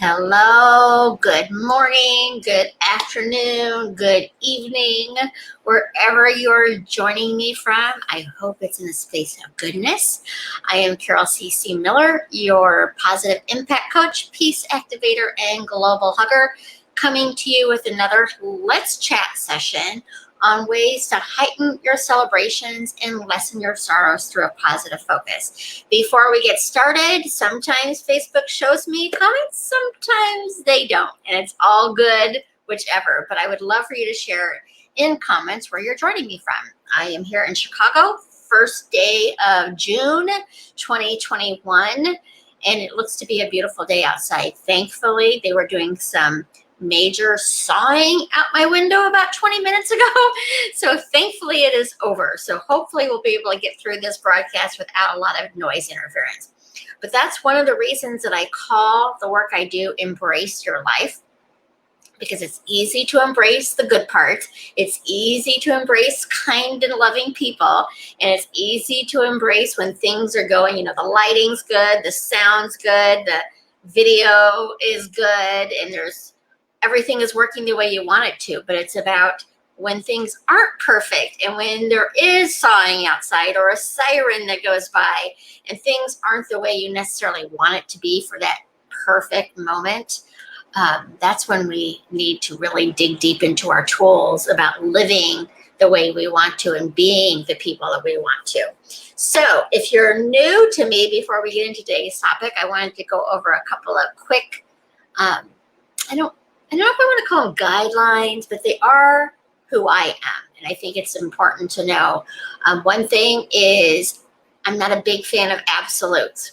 Hello, good morning, good afternoon, good evening, wherever you're joining me from. I hope it's in a space of goodness. I am Carol C.C. Miller, your positive impact coach, peace activator, and global hugger, coming to you with another Let's Chat session on ways to heighten your celebrations and lessen your sorrows through a positive focus. Before we get started, sometimes Facebook shows me comments, sometimes they don't, and it's all good, whichever. But I would love for you to share in comments where you're joining me from. I am here in Chicago, first day of June 2021, and it looks to be a beautiful day outside. Thankfully, they were doing some major sawing out my window about 20 minutes ago. So thankfully it is over. So hopefully we'll be able to get through this broadcast without a lot of noise interference. But that's one of the reasons that I call the work I do Embrace Your Life, because it's easy to embrace the good parts. It's easy to embrace kind and loving people. And it's easy to embrace when things are going, the lighting's good, the sound's good, the video is good, and everything is working the way you want it to. But it's about when things aren't perfect and when there is sawing outside or a siren that goes by and things aren't the way you necessarily want it to be for that perfect moment. That's when we need to really dig deep into our tools about living the way we want to and being the people that we want to. So if you're new to me, before we get into today's topic, I wanted to go over a couple of quick, I don't know if I want to call them guidelines, but they are who I am. And I think it's important to know. One thing is I'm not a big fan of absolutes.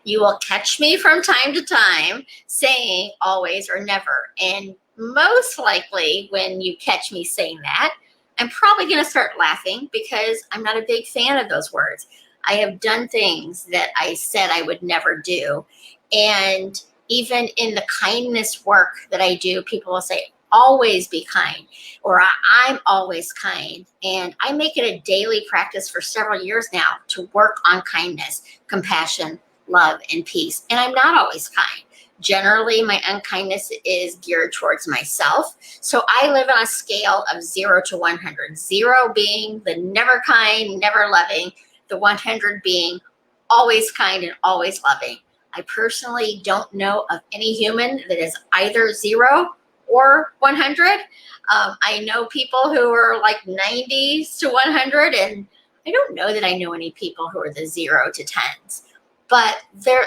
You will catch me from time to time saying always or never. And most likely when you catch me saying that, I'm probably going to start laughing because I'm not a big fan of those words. I have done things that I said I would never do. And even in the kindness work that I do, people will say, always be kind, or I'm always kind. And I make it a daily practice for several years now to work on kindness, compassion, love, and peace. And I'm not always kind. Generally, my unkindness is geared towards myself. So I live on a scale of 0 to 100. 0 being the never kind, never loving, the 100 being always kind and always loving. I personally don't know of any human that is either 0 or 100. I know people who are like 90s to 100, and I don't know that I know any people who are the 0 to 10s. But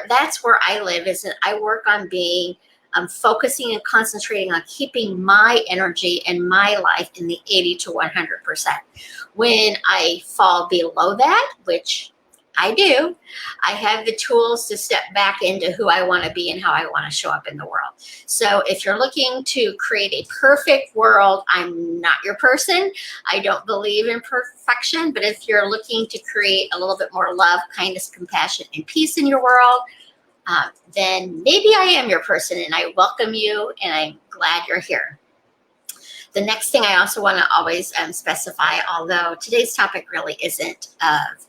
that's where I live, is that I work on being focusing and concentrating on keeping my energy and my life in the 80 to 100%. When I fall below that, which I do, I have the tools to step back into who I want to be and how I want to show up in the world. So if you're looking to create a perfect world, I'm not your person. I don't believe in perfection, but if you're looking to create a little bit more love, kindness, compassion, and peace in your world, then maybe I am your person, and I welcome you, and I'm glad you're here. The next thing I also want to always specify, although today's topic really isn't of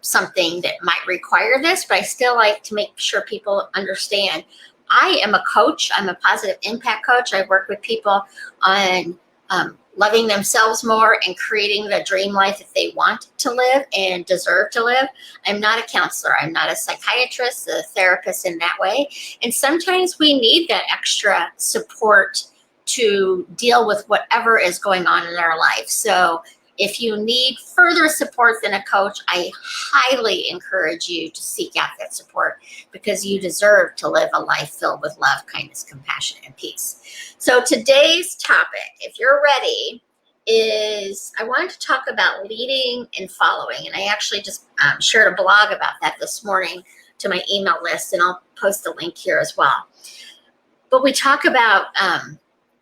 something that might require this, but I still like to make sure people understand. I am a coach. I'm a positive impact coach. I work with people on loving themselves more and creating the dream life that they want to live and deserve to live. I'm not a counselor. I'm not a psychiatrist, a therapist in that way. And sometimes we need that extra support to deal with whatever is going on in our life. So if you need further support than a coach, I highly encourage you to seek out that support, because you deserve to live a life filled with love, kindness, compassion, and peace. So today's topic, if you're ready, is I wanted to talk about leading and following. And I actually just shared a blog about that this morning to my email list, and I'll post the link here as well. But we talk about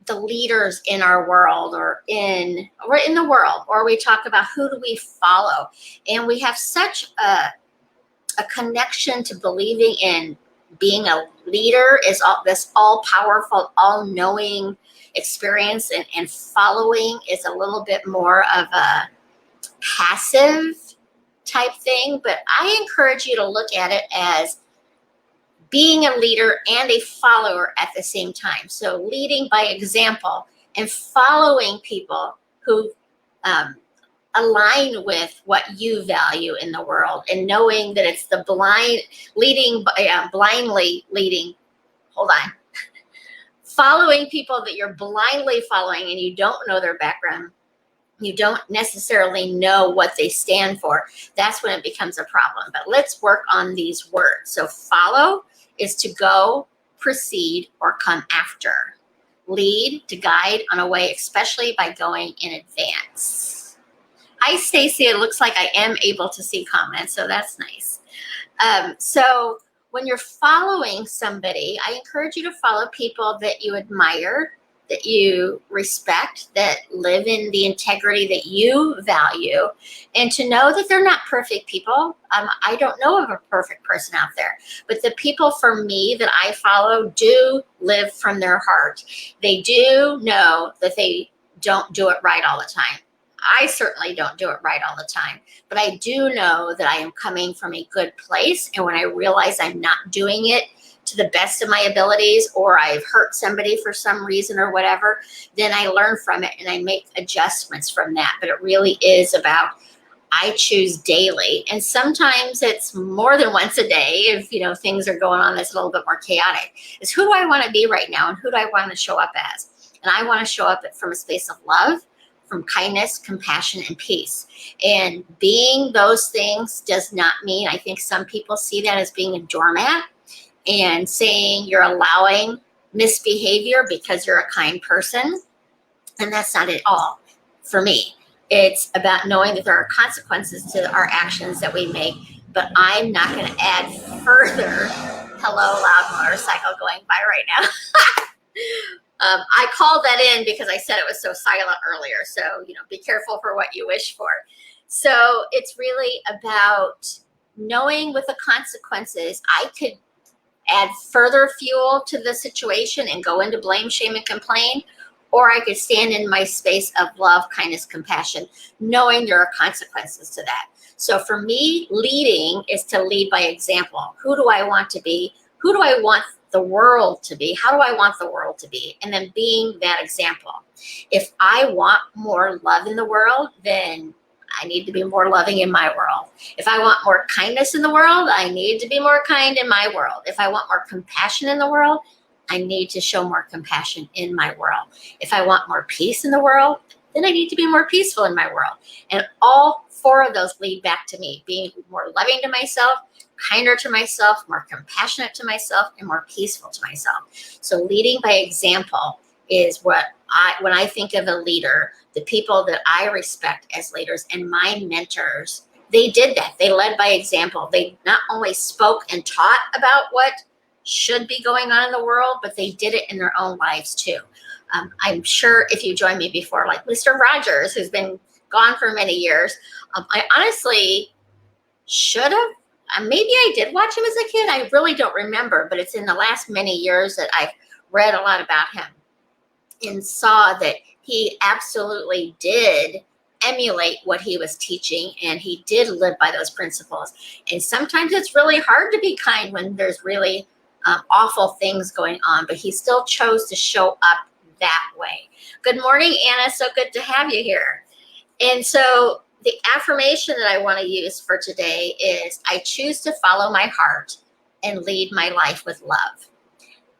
the leaders in our world or in the world, or we talk about who do we follow. And we have such a connection to believing in being a leader is this all-powerful, all-knowing experience, and following is a little bit more of a passive type thing. But I encourage you to look at it as being a leader and a follower at the same time. So leading by example and following people who align with what you value in the world, and knowing that it's the blindly leading. Hold on. Following people that you're blindly following and you don't know their background, you don't necessarily know what they stand for, that's when it becomes a problem. But let's work on these words. So follow is to go, proceed, or come after. Lead, to guide on a way, especially by going in advance. Hi, Stacy. It looks like I am able to see comments, so that's nice. So when you're following somebody, I encourage you to follow people that you admire, that you respect, that live in the integrity that you value, and to know that they're not perfect people. I don't know of a perfect person out there, but the people for me that I follow do live from their heart. They do know that they don't do it right all the time. I certainly don't do it right all the time, but I do know that I am coming from a good place. And when I realize I'm not doing it to the best of my abilities, or I've hurt somebody for some reason or whatever, then I learn from it and I make adjustments from that. But it really is about, I choose daily. And sometimes it's more than once a day if, things are going on that's a little bit more chaotic. Is who do I want to be right now, and who do I want to show up as? And I want to show up from a space of love, from kindness, compassion, and peace. And being those things does not mean, I think some people see that as being a doormat and saying you're allowing misbehavior because you're a kind person. And that's not at all for me. It's about knowing that there are consequences to our actions that we make, but I'm not going to add further. Hello, loud motorcycle going by right now. I called that in because I said it was so silent earlier. So, be careful for what you wish for. So it's really about knowing with the consequences. I could add further fuel to the situation and go into blame, shame, and complain, or I could stand in my space of love, kindness, compassion, knowing there are consequences to that. So for me, leading is to lead by example. Who do I want to be? Who do I want the world to be? How do I want the world to be? And then being that example. If I want more love in the world, then I need to be more loving in my world. If I want more kindness in the world, I need to be more kind in my world. If I want more compassion in the world, I need to show more compassion in my world. If I want more peace in the world, then I need to be more peaceful in my world. And all four of those lead back to me being more loving to myself, kinder to myself, more compassionate to myself, and more peaceful to myself. So leading by example is when I think of a leader, the people that I respect as leaders and my mentors, they did that. They led by example. They not only spoke and taught about what should be going on in the world, but they did it in their own lives too. I'm sure if you joined me before, like Mr. Rogers, who's been gone for many years, I honestly should have. Maybe I did watch him as a kid. I really don't remember, but it's in the last many years that I've read a lot about him and saw that he absolutely did emulate what he was teaching, and he did live by those principles. And sometimes it's really hard to be kind when there's really awful things going on, but he still chose to show up that way. Good morning, Anna. So good to have you here. And so the affirmation that I want to use for today is, I choose to follow my heart and lead my life with love.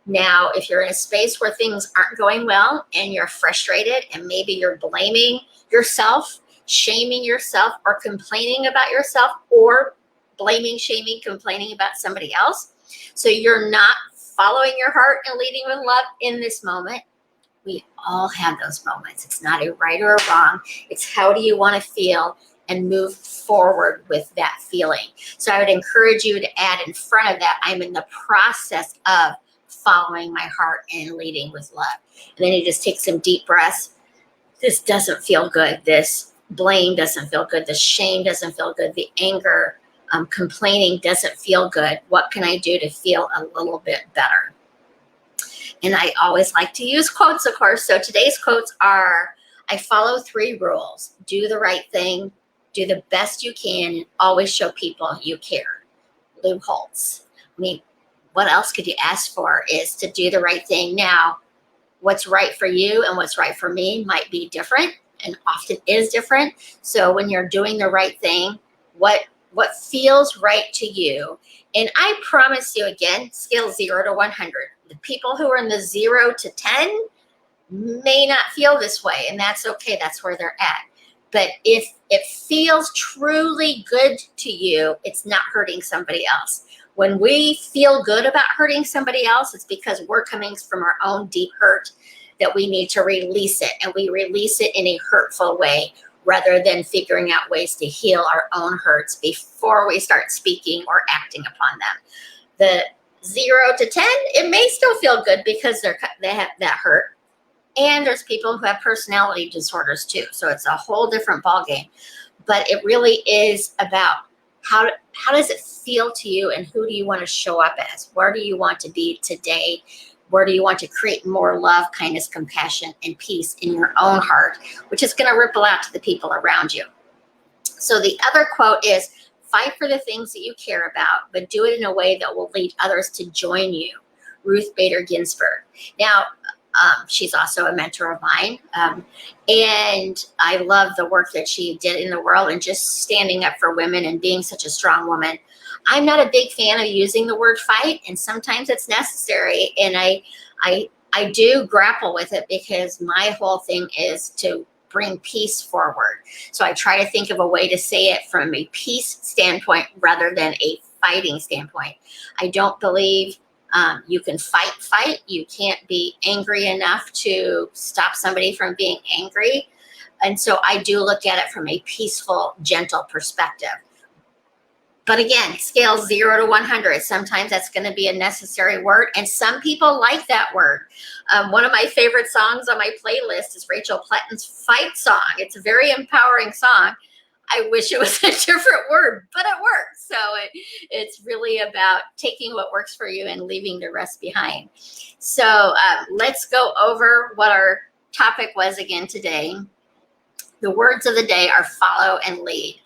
Now, if you're in a space where things aren't going well and you're frustrated and maybe you're blaming yourself, shaming yourself, or complaining about yourself, or blaming, shaming, complaining about somebody else, so you're not following your heart and leading with love in this moment, we all have those moments. It's not a right or a wrong. It's how do you want to feel and move forward with that feeling. So I would encourage you to add in front of that, I'm in the process of following my heart and leading with love. And then you just take some deep breaths. This doesn't feel good. This blame doesn't feel good. The shame doesn't feel good. The anger, complaining doesn't feel good. What can I do to feel a little bit better? And I always like to use quotes, of course. So today's quotes are, I follow 3 rules. Do the right thing, do the best you can, and always show people you care. Lou Holtz. I mean, what else could you ask for is to do the right thing. Now, what's right for you and what's right for me might be different, and often is different. So when you're doing the right thing, what feels right to you. And I promise you, again, scale 0 to 100. The people who are in the 0 to 10 may not feel this way, and that's okay. That's where they're at. But if it feels truly good to you, it's not hurting somebody else. When we feel good about hurting somebody else, it's because we're coming from our own deep hurt that we need to release it, and we release it in a hurtful way rather than figuring out ways to heal our own hurts before we start speaking or acting upon them. The 0 to 10, it may still feel good because they have that hurt. And there's people who have personality disorders too. So it's a whole different ballgame. But it really is about how does it feel to you, and who do you want to show up as? Where do you want to be today? Where do you want to create more love, kindness, compassion, and peace in your own heart, which is going to ripple out to the people around you. So the other quote is, fight for the things that you care about, but do it in a way that will lead others to join you. Ruth Bader Ginsburg. Now, she's also a mentor of mine. And I love the work that she did in the world and just standing up for women and being such a strong woman. I'm not a big fan of using the word fight, and sometimes it's necessary. And I do grapple with it because my whole thing is to bring peace forward. So I try to think of a way to say it from a peace standpoint rather than a fighting standpoint. I don't believe you can fight. You can't be angry enough to stop somebody from being angry. And so I do look at it from a peaceful, gentle perspective. But again, scale 0 to 100. Sometimes that's going to be a necessary word, and some people like that word. One of my favorite songs on my playlist is Rachel Platen's Fight Song. It's a very empowering song. I wish it was a different word, but it works. So it's really about taking what works for you and leaving the rest behind. So let's go over what our topic was again today. The words of the day are follow and lead.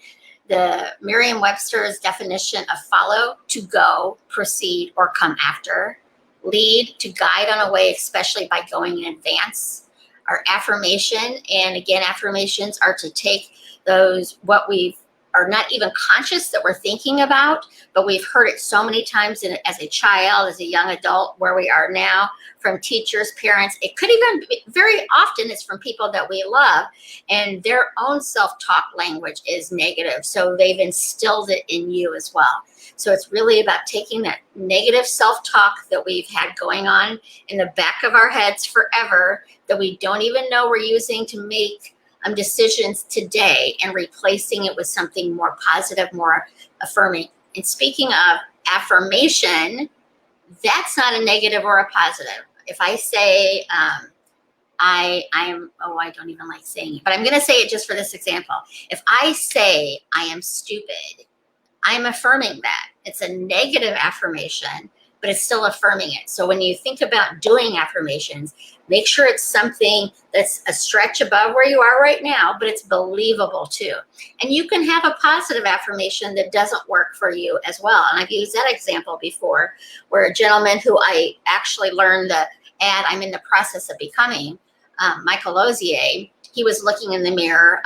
The Merriam-Webster's definition of follow: to go, proceed, or come after. Lead: to guide on a way, especially by going in advance. Our affirmation, and again, affirmations are to take those, what we are not even conscious that we're thinking about, but we've heard it so many times as a child, as a young adult, where we are now, from teachers, parents. It could even be, very often it's from people that we love, and their own self-talk language is negative. So they've instilled it in you as well. So it's really about taking that negative self-talk that we've had going on in the back of our heads forever, that we don't even know we're using to make decisions today, and replacing it with something more positive, more affirming. And speaking of affirmation, that's not a negative or a positive. If I say, I don't even like saying it, but I'm going to say it just for this example. If I say I am stupid, I'm affirming that. It's a negative affirmation, but it's still affirming it. So when you think about doing affirmations, make sure it's something that's a stretch above where you are right now, but it's believable too. And you can have a positive affirmation that doesn't work for you as well. And I've used that example before, where a gentleman who I actually learned the ad I'm in the process of becoming, Michael Ozier, he was looking in the mirror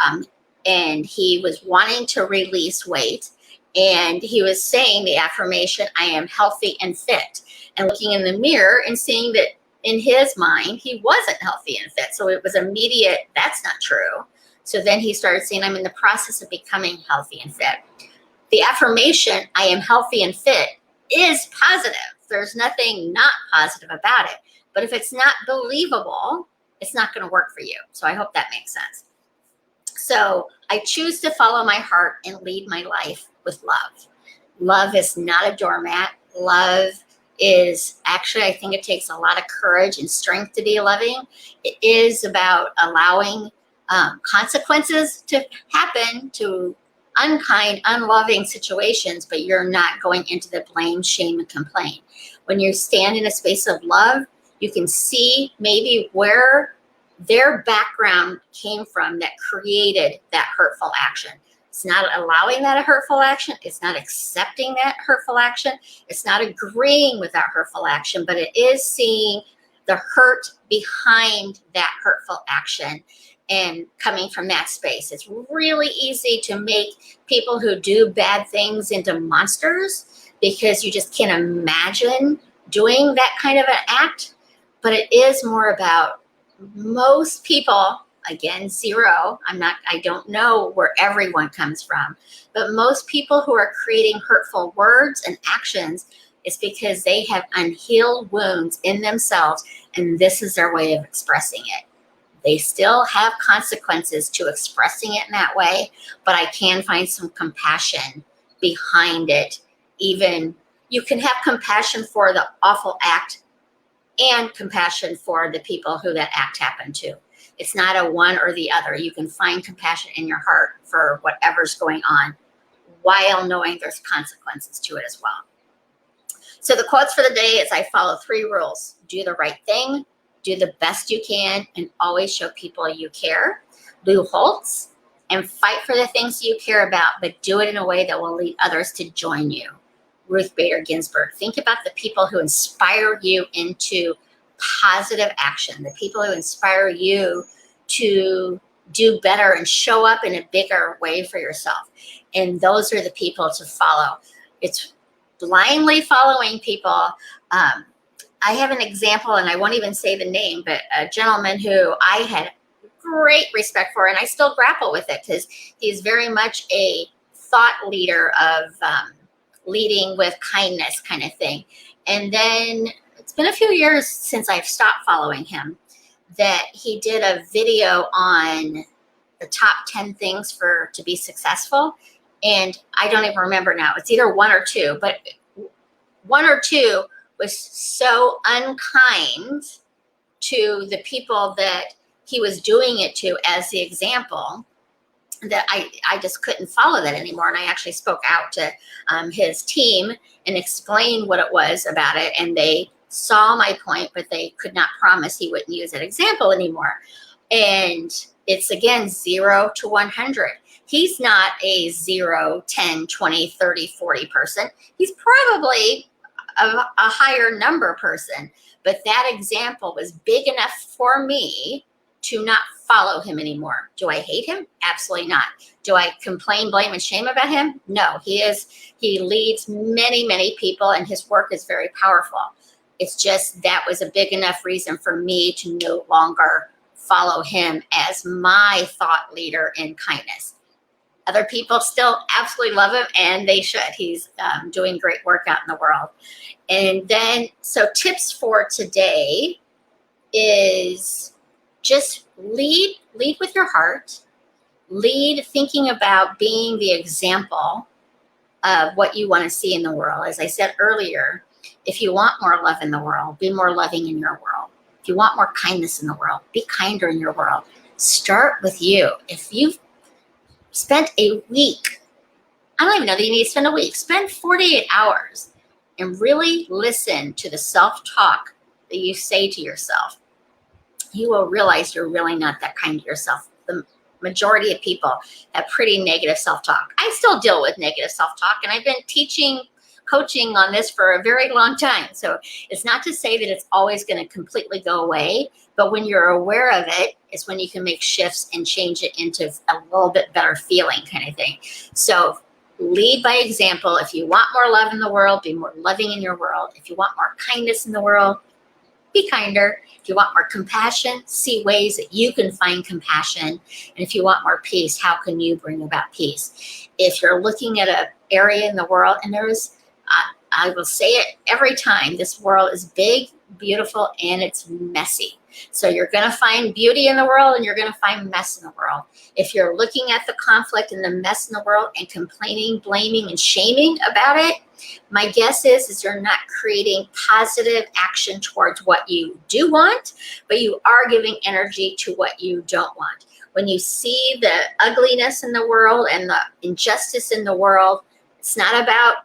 and he was wanting to release weight. And he was saying the affirmation, I am healthy and fit, and looking in the mirror and seeing that in his mind, he wasn't healthy and fit. So it was immediate, that's not true. So then he started saying, I'm in the process of becoming healthy and fit. The affirmation, I am healthy and fit, is positive. There's nothing not positive about it. But if it's not believable, it's not going to work for you. So I hope that makes sense. So I choose to follow my heart and lead my life with love. Love is not a doormat. Love is actually, I think it takes a lot of courage and strength to be loving. It is about allowing consequences to happen to unkind, unloving situations, but you're not going into the blame, shame, and complaint. When you stand in a space of love, you can see maybe where their background came from that created that hurtful action. It's not allowing that hurtful action. It's not accepting that hurtful action. It's not agreeing with that hurtful action, but it is seeing the hurt behind that hurtful action and coming from that space. It's really easy to make people who do bad things into monsters because you just can't imagine doing that kind of an act. But it is more about most people, again, zero. I don't know where everyone comes from, but most people who are creating hurtful words and actions is because they have unhealed wounds in themselves, and this is their way of expressing it. They still have consequences to expressing it in that way, but I can find some compassion behind it. Even you can have compassion for the awful act and compassion for the people who that act happened to. It's not a one or the other. You can find compassion in your heart for whatever's going on while knowing there's consequences to it as well. So the quotes for the day is I follow 3 rules. Do the right thing, do the best you can, and always show people you care. Lou Holtz, and fight for the things you care about, but do it in a way that will lead others to join you. Ruth Bader Ginsburg. Think about the people who inspire you into positive action, the people who inspire you to do better and show up in a bigger way for yourself. And those are the people to follow. It's blindly following people. I have an example, and I won't even say the name, but a gentleman who I had great respect for, and I still grapple with it because he's very much a thought leader of leading with kindness kind of thing. And then it's been a few years since I've stopped following him, that he did a video on the top 10 things to be successful. And I don't even remember now. It's either 1 or 2, but 1 or 2 was so unkind to the people that he was doing it to as the example that I just couldn't follow that anymore. And I actually spoke out to his team and explained what it was about it. And they saw my point, but they could not promise he wouldn't use that example anymore. And it's, again, 0 to 100. He's not a 0, 10, 20, 30, 40 person. He's probably a higher number person. But that example was big enough for me to not follow him anymore. Do I hate him? Absolutely not. Do I complain, blame, and shame about him? No. He leads many, many people, and his work is very powerful. It's just that was a big enough reason for me to no longer follow him as my thought leader in kindness. Other people still absolutely love him, and they should. He's doing great work out in the world. And then, so tips for today is just lead with your heart. Lead thinking about being the example of what you want to see in the world. As I said earlier, if you want more love in the world, be more loving in your world. If you want more kindness in the world, be kinder in your world. Start with you. If you've spent a week, I don't even know that you need to spend a week, spend 48 hours and really listen to the self-talk that you say to yourself. You will realize you're really not that kind to yourself. The majority of people have pretty negative self-talk. I still deal with negative self-talk, and I've been coaching on this for a very long time. So it's not to say that it's always going to completely go away, but when you're aware of it, it's when you can make shifts and change it into a little bit better feeling kind of thing. So lead by example. If you want more love in the world, be more loving in your world. If you want more kindness in the world, be kinder. If you want more compassion, see ways that you can find compassion. And if you want more peace, how can you bring about peace? If you're looking at an area in the world, and I will say it every time, this world is big, beautiful, and it's messy. So you're going to find beauty in the world, and you're going to find mess in the world. If you're looking at the conflict and the mess in the world and complaining, blaming, and shaming about it, my guess is you're not creating positive action towards what you do want, but you are giving energy to what you don't want. When you see the ugliness in the world and the injustice in the world, it's not about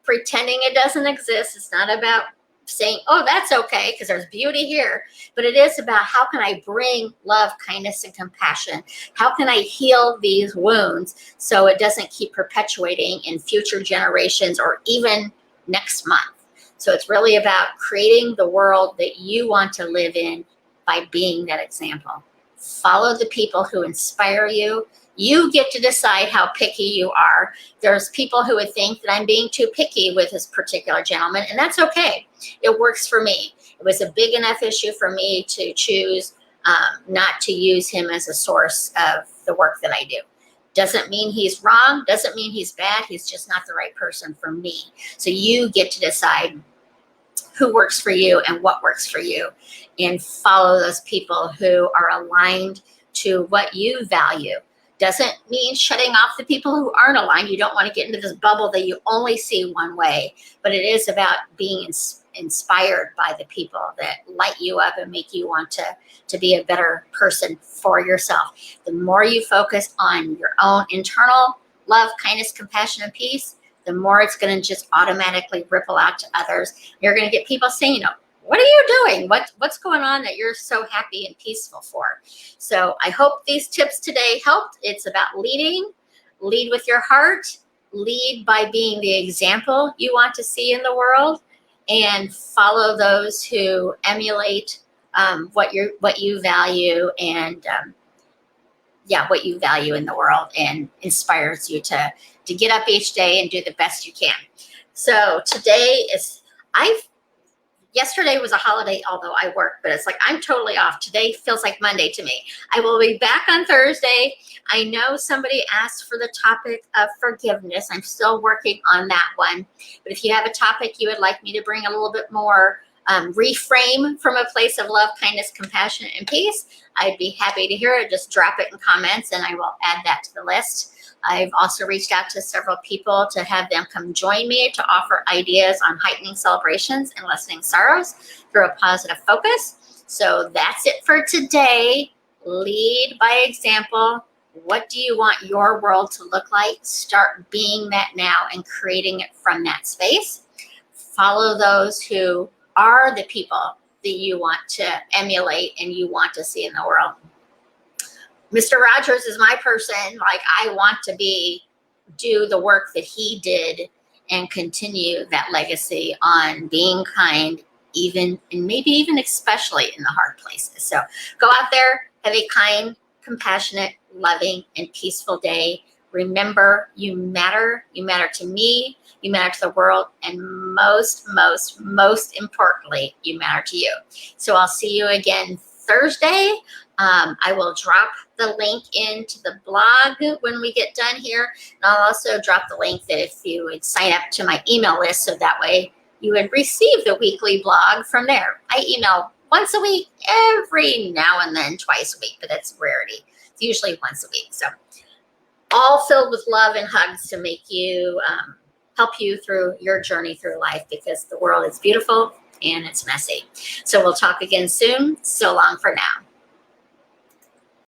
pretending it doesn't exist. It's not about saying, oh, that's okay, because there's beauty here. But it is about, how can I bring love, kindness, and compassion? How can I heal these wounds so it doesn't keep perpetuating in future generations or even next month? So it's really about creating the world that you want to live in by being that example. Follow the people who inspire you. You get to decide how picky you are. There's people who would think that I'm being too picky with this particular gentleman, and that's okay. It works for me. It was a big enough issue for me to choose not to use him as a source of the work that I do. Doesn't mean he's wrong, doesn't mean he's bad. He's just not the right person for me. So you get to decide who works for you and what works for you, and follow those people who are aligned to what you value. Doesn't mean shutting off the people who aren't aligned. You don't want to get into this bubble that you only see one way, but it is about being inspired by the people that light you up and make you want to be a better person for yourself. The more you focus on your own internal love, kindness, compassion, and peace, the more it's going to just automatically ripple out to others. You're going to get people saying, what are you doing? What's going on that you're so happy and peaceful for? So I hope these tips today helped. It's about leading. Lead with your heart. Lead by being the example you want to see in the world, and follow those who emulate what you value, and what you value in the world, and inspires you to get up each day and do the best you can. So today yesterday was a holiday, although I work, but it's like I'm totally off. Today feels like Monday to me. I will be back on Thursday. I know somebody asked for the topic of forgiveness. I'm still working on that one. But if you have a topic you would like me to bring a little bit more reframe from a place of love, kindness, compassion, and peace, I'd be happy to hear it. Just drop it in comments and I will add that to the list. I've also reached out to several people to have them come join me to offer ideas on heightening celebrations and lessening sorrows through a positive focus. So that's it for today. Lead by example. What do you want your world to look like? Start being that now and creating it from that space. Follow those who are the people that you want to emulate and you want to see in the world. Mr. Rogers is my person. Like, I want to do the work that he did and continue that legacy on being kind, even, and maybe even especially in the hard places. So go out there, have a kind, compassionate, loving, and peaceful day. Remember, you matter. You matter to me. You matter to the world. And most importantly, you matter to you. So I'll see you again Thursday. I will drop the link into the blog when we get done here. And I'll also drop the link that if you would sign up to my email list, so that way you would receive the weekly blog from there. I email once a week, every now and then, twice a week, but that's rarity. It's usually once a week. So all filled with love and hugs to make you, help you through your journey through life, because the world is beautiful and it's messy. So we'll talk again soon. So long for now.